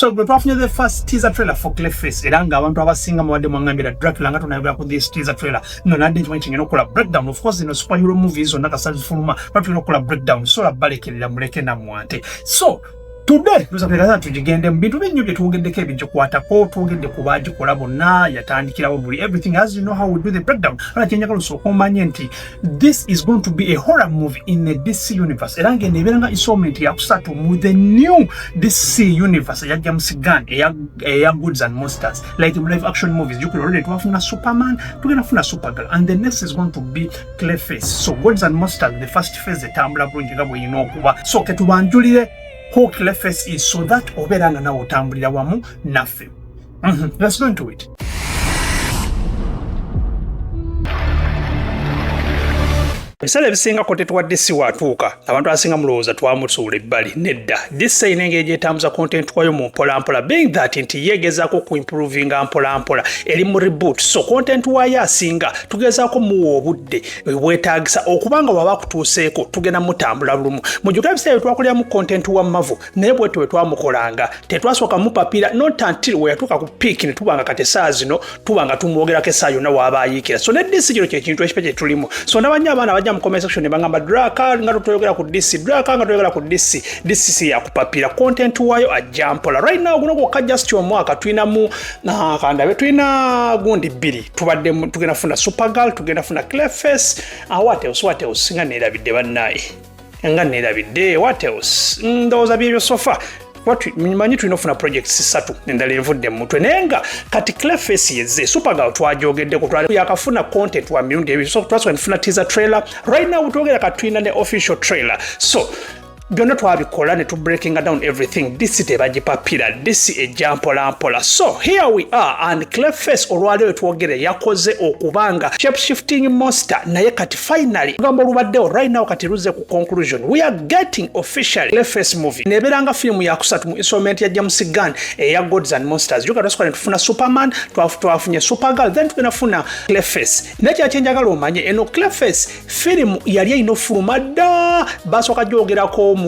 So we're talking the first teaser trailer for Clayface. Eranga abantu abasinga mwade mwangambira DraQla nga tunayogera ku this teaser trailer. No nandi nti ngeno kola breakdown. Of course superhero movies onaka fuluma but we kola breakdown. So labalekerera muleke na mwante. So today tusapeleka tujigende mbintu binyu bye tugendeke ebintu kwatako tugende kubaji kola bonna yatandikira buli everything as you know how we do the breakdown. Ala kenya kaluso komanye nti this is going to be a horror movie in the DC universe. Erange neberanga installment ya kusatu with the new DC universe ya James Gunn ya Goods and Monsters like live action movies. You could already twafuna Superman, tugenda funa Supergirl, and the next is going to be Clayface. So Goods and Monsters the first phase the tambula bulungi gabo yino kuba so ketubanjulire who Clayface is so that oberanga na otambulira wamu naffe. Let's go into it. Bisale bisinga kote tuwadde si watuuka abantu asinga mulowooza twamusuula ebbali nedda this engeri gyetambula content kwayo mu mpolampola being that nti yegezaako ku improvinga mpolampola eri mu reboot so content waayo asinga tugezaako muwa obudde bwetaagisa okubanga waba kutuuseeko tugenda mutambula bulumu mujjuka ebiseera twakolera mu content wa mavu naye bwetyo bwe twamukolanga tetwasooka mupapira not until we yatuuka ku peak ne tubanga kati essaawa zino tubanga tumwogerako essaawa yonna waaba ayiikira so ne DC kino kyekintu ekipe kye tulimu so nabanya abaana bajja mu comment section bangamba DraQla nga tutayogera ku DC DraQla nga tutayogera ku DC ya kupapira content wayo ajampola right now guno ko just omwaka twina mu kandabe twina gundi bbiri tubadde tugenda funa Supergirl tugenda funa Clayface what else nga nerabidde bannaye nga nerabidde what else ndowooza byebyo so far manyi tulina ofuna projects 3 endala envudde mu mutwe nenga kati Clayface yezze Supergirl twajogeddeko yakafuna content wa mirundi ebiri so twasofuna teaser trailer right now twogera katwina ne official trailer so byonna twabikola ne tu breaking down everything this tebagipapira this ejampola so here we are and Clayface olwaleero twogere yakoze okubanga shape shifting monster naye kati finally gambo lubaddeo right now kati luze ku conclusion we are getting officially Clayface movie neberanga film ya kusatu mu installment ya James Gunn ya Gods and Monsters yuka twasukana tufuna Superman twafunye Supergirl then tunafuna Clayface nekya chenjagala omanye eno Clayface film yali inofuluma da basoka jogerako mu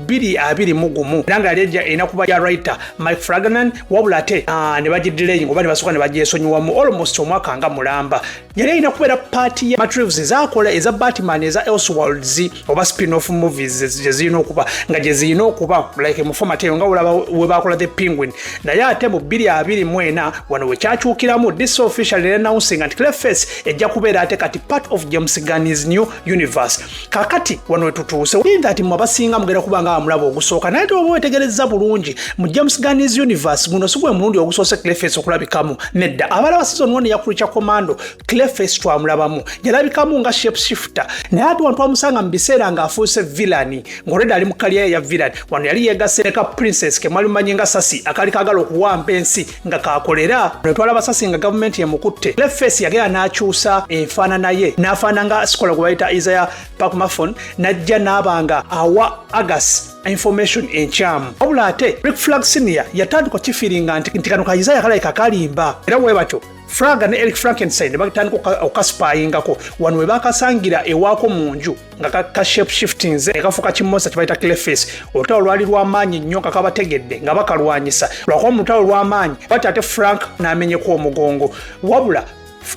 2:20 nanga leja enakuba ya writer Mike Flanagan wabula ate ne bagidelay ngobani basoka ne bagyesonyiwa mu almost omwaka nga mulamba yali inakubera party ya materials zakola eza Batman eza Elseworlds oba spin-off movies jezino kuba nga jezino kuba like mu format nga ulaba we bakola the Penguin naye ate mu 2:20 wano we kyachukiramu this officially announcing that Clayface ejja kubeera ate kati part of James Gunn's new universe kakati wano wetutuuse that mwabasinga mugera kubanga amulabo ogusooka naye obo wetegereza bulungi mu James Gunn's universe guno sigwe mulundi ogusoose Clayface okulabikamu nedda abalaba season 1 ya Creature Commando Clayface twamulabamu yalabikamu nga shape shifter naye ate wantu amusanga mu biseera nga afuuse villain ng'oleda ali mu kaliya ya villain wano yali yeegase ka princess ke mwali mumanyi nga Sasi akali kagala okuwamba ensi nga kakolera ne twalaba Sasi nga government yemukutte Clayface yagera n'akyusa enfaanana ye n'afaana nga sikola gwe bayita Isaiah Pakmafon najja n'abanga awa Agas information enchamu wabula ate Rick Flag Senior yatandika kifiringa nti kano ka Isaiah kalaika kalimba era bwe batyo Fraga ne Eric Frankenstein bagitandika okaspyingako wano we bakasangira ewako munju nga ka shape shiftings ekafuka kimonsa kibaita Clayface olutawo lwali lw'amaanyi nnyo kakabategedde nga bakalwanyisa lwakuba mu lutawo lw'amaanyi bati ate Frank n'amenyeko omugongo wabula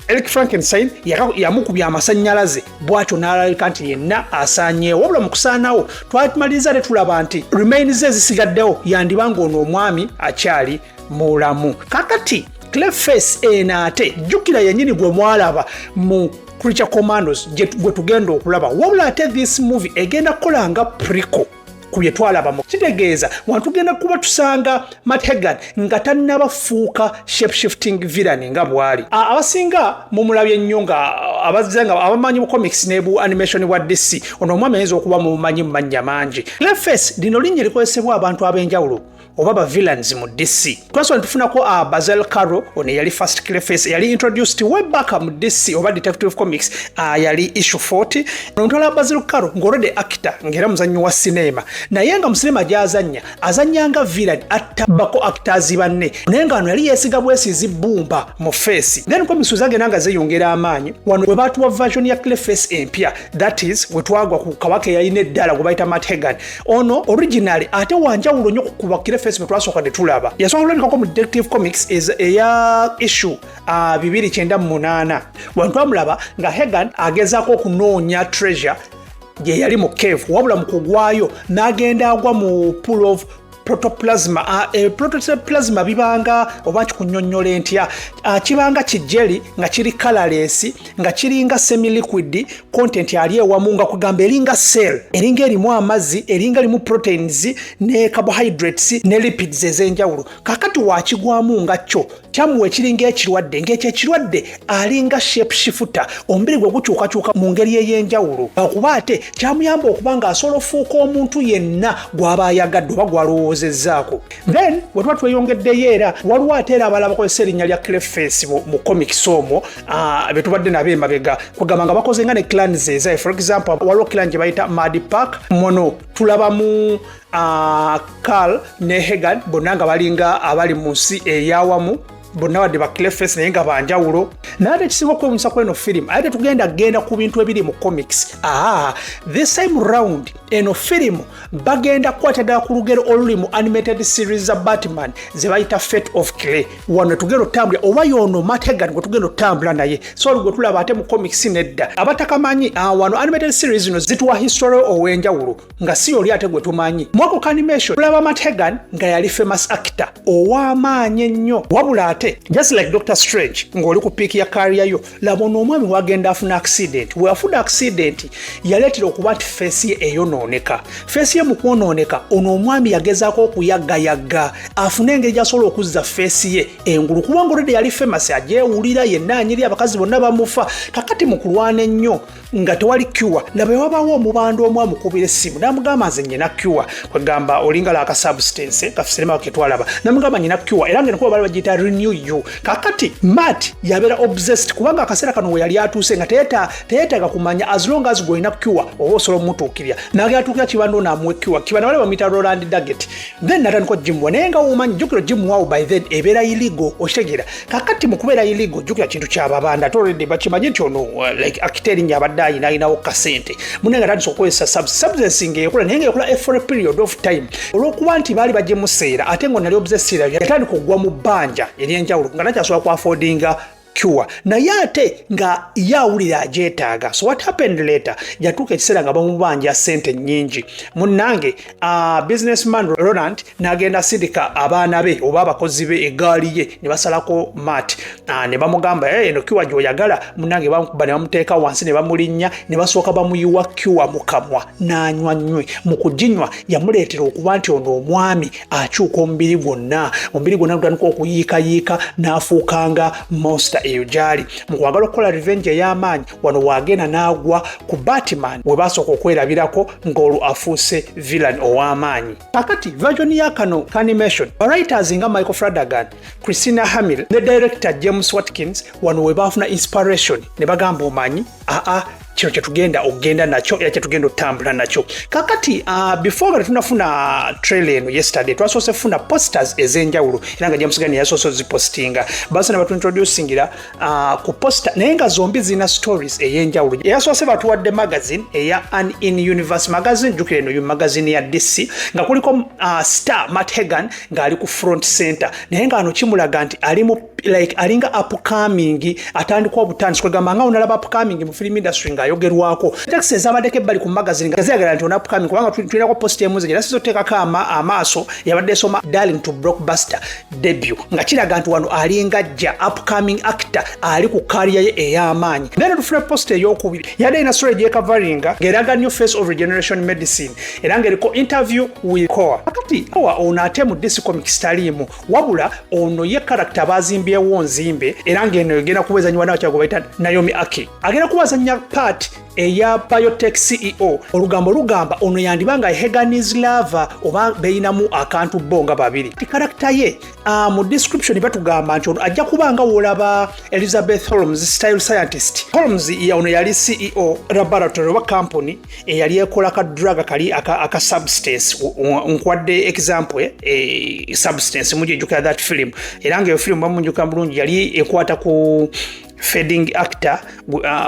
Eric Frankenstein yamukubya amasannyalaze bwatyo n'alabika nti yenna asaanyeewo wabula mu kusaanawo twamaliriza ne tulaba nti remains ezisigaddewo yandibanga ono omwami akyali mulamu kakati Clayface ate jjukira yennyini gwe mwalaba mu Creature Commandos gwe tugenda okulaba wabula ate this movie egenda kukola nga prequel ku bye twalabamu kitegeeza wantugenda kuba tusanga Matt Hagan nga tannabafuuka shape shifting villain nga bwali abasinga mumulabye nnyo nga abazanga abamanyi mu comics ne bu animation wa DC ono omwami ayinza okuba mu manyi mu mannya mangi Clayface lino linnya likozesebwa abantu ab'enjawulo oba ba villains mu DC twasonga tufunako Basil Carroll ono yali first Clayface yali introduced way back mu DC oba Detective Comics yali issue 40 nontala Basil Carroll ng'olode actor ng'era muzannyi wa sinema naye nga mu sinema azannyanga villain attabako actors banne naye nga wano yali yeesiga bwesizi bbumba mu face then comics zagenda nga zeeyongera amaanyi wano we baatuwa version ya Clayface empya that is we twagwa ku kabaka eyalina eddala gwe bayita Matt Hagan ono originally ate wanjawulo nnyo kukuba Clayface Clayface betwasooka ne tulaba yasooka kulabikako mu Detective Comics eya issue 298 wantu amulaba nga Hagan agezaako okunoonya treasure gye yali mu cave wabula mu kugwayo n'agenda agwa mu pool of protoplasma. Protoplasma bibanga oba kikunyonnyola entya kibanga kijeli nga kiri colorless nga kiringa semi liquid content ali ewamu nga kugamba eringa cell eringa erimu amazzi eringa limu proteins ne carbohydrates ne lipids ezenjawulo kakati wakigwamu nga kyo kyamuwa ekiringa ekirwadde ng'ekirwadde alinga shape shifter omubiri gwe gukyukakyuka mu ngeri ey'enjawulo okuba ate kyamuyamba okuba nga asobola ofuuka omuntu yenna gw'aba ayagadde oba gw'alowoozezzaako. Then bwe tuba tweyongeddeyo era waliwo ate era abalala bakozesa erinnya lya Clayface mu comics omwo be tubadde nabo emabega kugamba nga bakoze nga ne clans ezaye. For example waliwo clan gye bayita Mad Park mono tulabamu Carl ne Hagan bonna nga balinga abali mu nsi eyawamu bonna wadde ba Clayface naye nga banjawulo naye ekisinga okwewuunyisa kweno film ate tugenda ku bintu ebiri mu comics. This time round eno film bagenda kukwata ddala ku lugero oluli mu animated series za Batman ze bayita Fate of Clay. Wano tugenda otambula oba yono Matt Hagan gwe tugenda otambula naye so gwe tulaba ate mu comics nedda abatakamanyi wano animated series zino zituwa history ow'enjawulo nga si oli ate gwe tumanyi. Mwako ka animation tulaba Matt Hagan nga yali famous actor ow'amaanyi ennyo wabula ate just like Doctor Strange ng'oli ku piiki ya career yo laba ono omwami wagenda afuna accident we afuna accident yaleetera okuba nti face ye eyonooneka face ye mu kwonooneka ono omwami yagezaako okuyaggayaga afune engeri gy'asobola okuzza face ye engulu kubanga olwedde yali famous agyewulira yenna anyiri abakazi bonna bamufa kakati mu kulwana ennyo nga tewali cure laba wabaawo omubanda omu amukubira essimu n'amugamba nze nnyina cure kwegamba olinga la akasubstance kafiserema ketwalaba n'amugamba nnyina cure era ng'enkuba bali bagiyita renew you kakati Matt yabeera obsessed kubanga akaseera kano we yali atuuse nga teyeetaaga kumanya as long as gwolina cure oba osobola omutuukirya n'agatuukira kibando n'amuwe cure kibanda bali bamuyita Roland Daggett then natandika ogimuwa naye nga womanyi jjukira ogimuwaawo by then ebeera illegal okitegeera kakati mu kubeera illegal jjukira kintu kyababanda ate olwedde bakimanyi nti ono like akiterinnya abadde ayinaayinawo kasente munenga tandisa okukozesa substance ng'ekola naye ng'ekola for a period of time olw'okuba nti baali bagimuseera ate ngo nali obsessed yatandika okugwa mu bbanja eryenjawulo nga nakyasobola ku affordinga cure naye ate nga yawulira agyetaaga. So what happened later yatuuka ekiseera nga bamubanja sente nnyingi munnange businessman Roland n'agenda asindika abaana be oba abakozi be egaali ye ne basalako Matt ne bamugamba eno cure gy'oyagala munnange bamukuba ne bamuteeka wansi ne bamulinnya ne basooka bamuyiwa cure mu kamwa n'anywa nnywe mu kuginywa yamuleetera okuba nti ono omwami akyuka omubiri gwonna gutandika okuyiikayiika n'afuukanga monster eyo gyali mu kwagala okukola revenge ey'amaanyi wano wagenda n'agwa ku Batman we basooka okwerabirako ng'olwo afuuse villain ow'amaanyi. Kakati version ya kano animation writers nga Michael Flanagan, Christina Hamill ne director James Watkins wano we bafuna inspiration ne bagamba omanyi kino kyetugenda okugenda nakyo era kyetugenda otambula nakyo. Kakati before nga tunafuna trailer eno yesterday twasoose funa posters ezenjawulo era nga James Gunn yasoose ozipostinga basa ne batuintroducingira ku poster naye nga zombi zina stories ey'enjawulo. Yasoose batuwadde magazine eya An in Universe magazine jukira eno magazine ya DC nga kuliko star Matt Hagan ng'ali ku front center naye nga ano kimulaga nti alinga upcoming atandikwa obutandisi kwegamba nga onalaba upcoming mu film industry ngayogerwako text ezabaddeko ebbali ku magazine nga zeyagala nti ona upcoming kubanga tulinako post emuze era sizoteekako amaaso yabadde esoma Darling to Blockbuster debut nga kiraga nti wano alinga jja upcoming actor ali ku career ye ey'amaanyi. Then tufuna post ey'okubiri yadde ina story gyekavaringa ng'eraga new face of regeneration medicine era ng'eriko interview with Koa. Kakati Koa ono ate mu DC Comics taliimu wabula ono ye character bazimbyewo nzimbe era ng'eno egenda kuwezanyiwa n'abakyala gwe bayita Naomi Aki agenda kuwezanya part eya biotech CEO olugambo lugamba ono yandibanga Hagan's lover oba beinamu akantu bonga babiri. Character ye mu description batugamba nti ono ajja kubanga wolaba Elizabeth Holmes style scientist. Holmes ono yali CEO laboratory oba company eyali ekola ka drug kali aka substance nkwadde example substance mujye jukira that film era nga film bamunjuka bulungi yali ekwata ku fading actor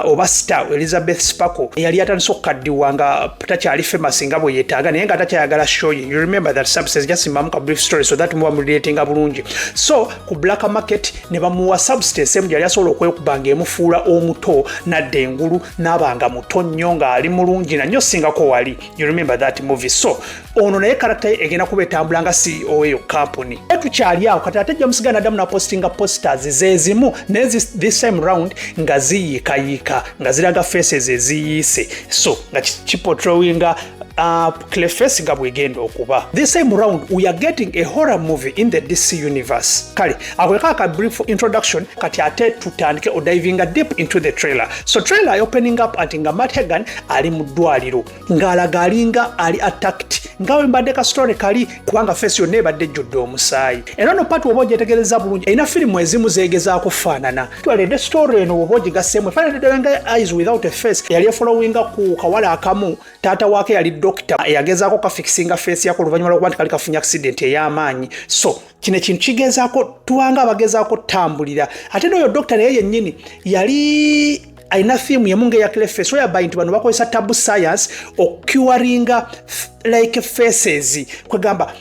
oba star Elizabeth Sparkle yali atandise okukaddiwa nga takyali famous nga bwe yeetaaga naye nga takyayagala show ye. You remember that substance, just a brief story so that muba mulatinga bulungi. So ku black market ne bamuwa substance emu yali asobola okwekubanga emufuula omuto nadde engulu n'abanga muto nnyo nga ali mulungi na nnyo singako wali. You remember that movie. So ono naye character ye egenda kuba etambula nga CEO eyo company. Tukyali awo kati ate James Gunn adamu na postinga posters zezimu naye this time round nga ziyikayika nga ziraga faces eziyise. So nga kiportrayinga Clayface nga bwegenda okuba. This time round we are getting a horror movie in the DC universe. Kale akweka brief introduction kati ate tutandike o diving deep into the trailer. So trailer opening up ati nga Matt Hagan ali mu ddwaliro ng'alagalinga ali attacked ngawe mbadde ka story kali kubanga face yonna ebadde ejjudde omusaayi. Era no part oba ogyetegereza bulungi erina firimu ezimu zeegezaako kufaanana. Twalidde story eno oba ogigasseemu efaananidde nga Eyes Without a Face yali efollowinga ku kawala akamu taata waake yali doctor eyagezaako kafixinga face yako oluvannyuma lw'okuba nti kali kafunye accident ey'amaanyi. So kino ekintu kigezaako tuwanga abagezaako ttambulira ate n'oyo doctor naye yennyini yali aina theme yemunge ya Clayface whereby nti bano bakozesa taboo science okucuringa like faces kwegamba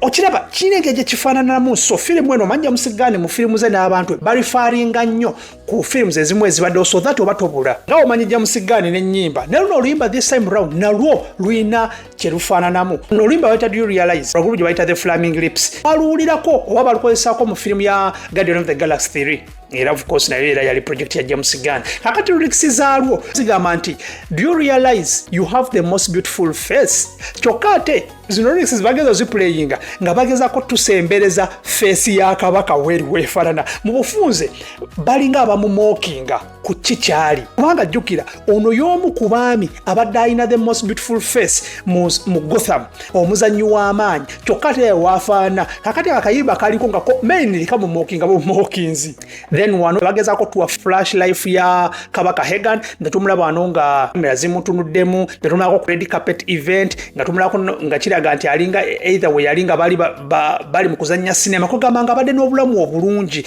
okiraba kinengeje kifaananamu. So firimu eno manja musigane mu firimu ze n'abantu balifaringa nnyo ku firimu ezimu ezibaddewo so that oba tobula nga omanyija musigane n'ennyimba naye luno oluyimba this time round nalwo luyina kyerufaananamu. Luno oluyimba bayita Do You Realize olugulu gye bayita The Flaming Lips baluwulirako oba balukozesaako mu firimu ya Guardian of the Galaxy 3 era of course nayo era yali project ya James Gunn. Kakati lyrics zaalwo zigamba nti Do you realize you have the most beautiful face? Kyokka ate zino lyrics zibageza ziplayinga nga bagezaako tusembereza face ya kabaka weri weefaanana mu bufunze balinga abamumookinga ku kikyali kubanga jjukira ono y'omu ku baami abadde alina the most beautiful face mu Gotham omuzannyi w'amaanyi kyokka ate waafaana. Kakati akayimba kaliko nga mainly kamumookinga bumookinzi. Then wano bagezaako tuwa flash life ya kabaka Hagan nga tumulaba wano nga kamera zimutunuddemu nga tumulabako ku red carpet event nga tumulabako nga kiraga nti alinga either we yalinga bali mu kuzannya sinema kugamba nga badde n'obulamu obulungi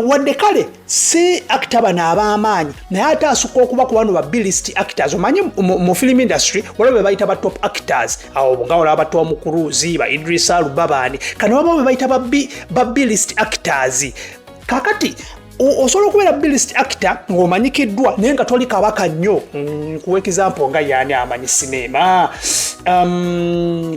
wadde kale si actor bano ab'amaanyi naye ate asukka okuba ku bano ba bilist actors. Omanyi mu film industry waliwo be bayita ba top actors awo nga olaba Tom Cruise ba Idris Elba baani kano waliwo be bayita ba bilist actors. Kakati osobola okubeera bilist actor ng'omanyikiddwa naye nga toli kabaka nnyo. Kuwa example nga yaani amanyi sinema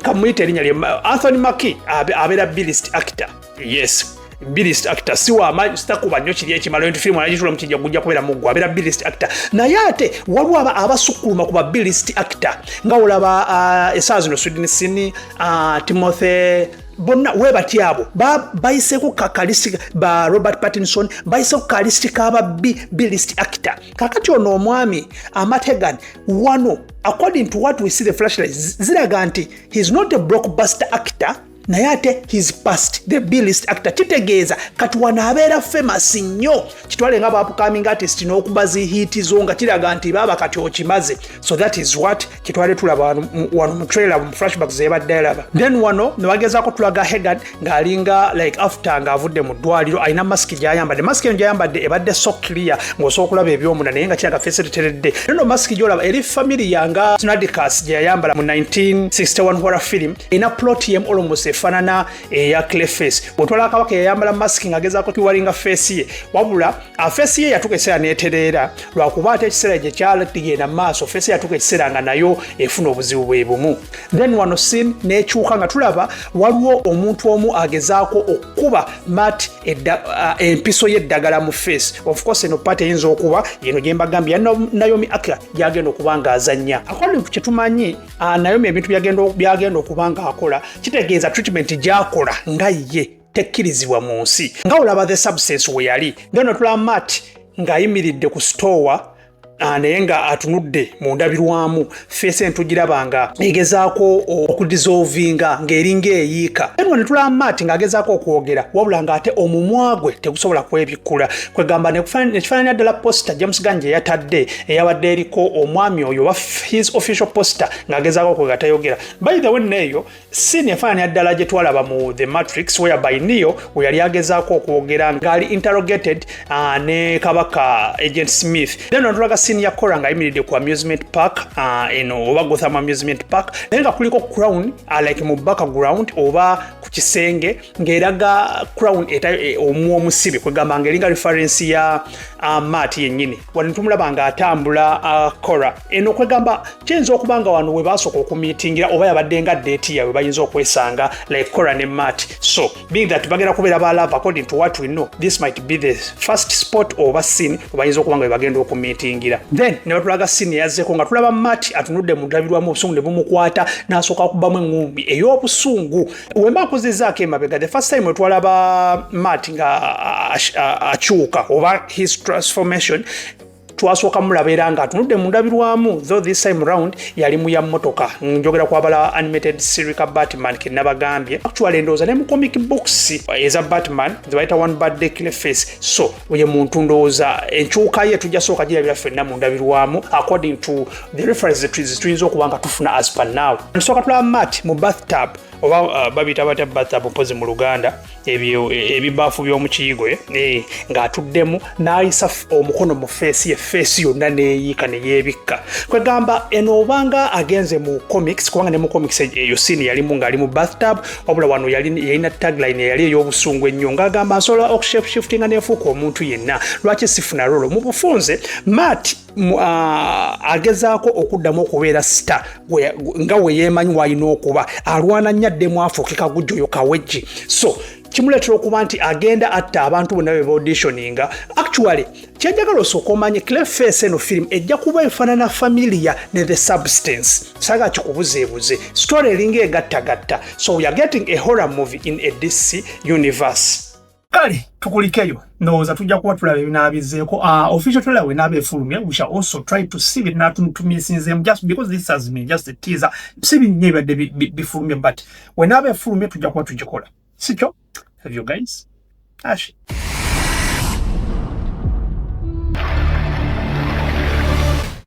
kamuyita erinnya lye Anthony Mackie abeera bilist actor. Yes bilist actor siwa amanyi sitakuba nnyo kiri ekimalo nti firimu anagitula mu kijja gujja kubeera muggwa abeera bilist actor. Naye ate waliwo abasukkuluma ku ba bilist actor nga olaba essaawa zino Sweden Sini Timothy bonna we batyabo bayiseeko kakalisti ba Robert Pattinson bayiseeko kakalisti kaba bilist actor. Kakati ono omwami Matt Hagan wano according to what we see the flashlights ziraga nti he's not a blockbuster actor naye ate he's past the bilist actor. Kitegeeza kati wano abeera famous nnyo kitwale nga upcoming artist n'okubaza hiti zo nga kiraga nti baba kati okimaze. So that is what kitwale tulaba wano mu trailer mu flashbacks zebadde alaba. Then wano ne bagezaako tulaga Hagan ng'alinga like after ng'avudde mu ddwaliro alina mask gy'ayambadde. Mask eno gy'ayambadde ebadde so clear ng'osobola okulaba ebyomunda naye nga kiraga face teredde. Nno mask gy'olaba eri family yanga Snodicus gye yayambala mu 1961 horror film ina plot yem almost efanana eya Clayface. Bw'otwala kabaka yayambala mask ng'agezaako kiwalinga face ye wabula face ye yatuuka ekiseera n'etereera lwakuba ate ekiseera gye kyaligenda maaso face yatuuka ekiseera nga nayo efuna obuzibu bwe bumu. Then wano scene n'ekyuka nga tulaba waliwo omuntu omu agezaako okukuba Matt empiso y'eddagala mu face. Of course eno part eyinza okuba yeno gye mbagambye Naomi Akira gyagenda okuba ng'azannya. According to kye tumanyi Naomi ebintu byagenda okuba ng'akola kitegeeza treatment gy'akola nga ye tekkirizibwa mu nsi nga olaba the substance we yali. Then otulaba Matt ng'ayimiridde ku store naye nga atunudde mu ndabirwamu feesi entugirabanga egezaako okudissolvinga ng'eringa eyiika ne tulaba Matt ng'agezaako okwogera wabula ng'ate omumwa gwe tegusobola kwebikkula kwegamba nekifaananya ddala posta James Gunn gye yatadde eyabadde eriko omwami oyo wa his official poster ng'agezaako okwega tayogera. By the way neeyo scene efaananya ddala gye twalaba mu The Matrix whereby Neo we yali agezaako okwogera ng'ali interrogated ne kabaka Agent Smith. Then tulaga scene ya Cora ng'ayimiridde ku amusement park oba Gotham amusement park naye nga kuliko Crown like mu background oba ku kisenge ng'eraga Crown omusibe kwegamba ng'eringa reference ya Matt yennyini. Wano tumulaba ng'atambula Cora eno kwegamba kiyinza okuba nga wano we baasooka okumiitingira oba yabadde nga date yaabwe bayinza okwesanga like Cora ne Matt. So being that bagenda kubeera ba love according to what we know, this might be the first spot oba scene bayinza okuba nga bagenda okumiitingira. Then ne batulaga scene yazzeeko nga tulaba Matt atunudde mu ndabirwamu obusungu ne bumukwata n'asooka okubamu engumbi ey'obusungu. Wemba akuzizzaako emabega the first time we twalaba Matt nga akyuka oba his transformation twasooka mulaba era nga atunudde mu ndabirwamu though this time round yali mu ya mmotoka njogera kwabala animated series ka Batman kinabagambye actually ndowooza ne mu comic books eza Batman zibayita One Bad Day Clayface so ye muntu ndowooza enkyuka ye tujja sooka girabira ffenna mu ndabirwamu according to the references tuyinza okuba nga tufuna as per now. Nsooka tulaba Matt mu bathtub oba babita batya bathtub mpozi mu Luganda ebyo ebibaafu by'omu kiyigo ng'atuddemu n'ayisa omukono mu feesi ye feesi yonna neeyiika ne yeebikka kwegamba eno obanga agenze mu comics kubanga ne mu comics eyo scene yalimu ng'ali mu bathtub wabula wano yalina tagline eyali ey'obusungu ennyo ng'agamba nsobola okushiftinga neefuuka omuntu yenna lwaki sifuna rolo mu bufunze Matt agezaako okuddamu okubeera star nga we yeemanyi w'alina okuba alwana nnyo addemu afuuke kagujjoyo kawejji so kimuleetera okuba nti agenda atta abantu bonna be auditioninga actually kyajagala osooka omanye Clayface eno film ejja kuba efaanana familia ne the substance saga kikubuzeebuze story eringa egattagatta so we are getting a horror movie in a DC universe. Kale tukulikeyo ndowooza tujja kuba tulaba ebinaabizeeko official trailer we naaba efulumye we shall also try to see it natumisinzemu just because this has been just a teaser si binnyo ebadde bifulumye but we naaba efulumye tujja kuba tugikola sikyo have you guys Ashi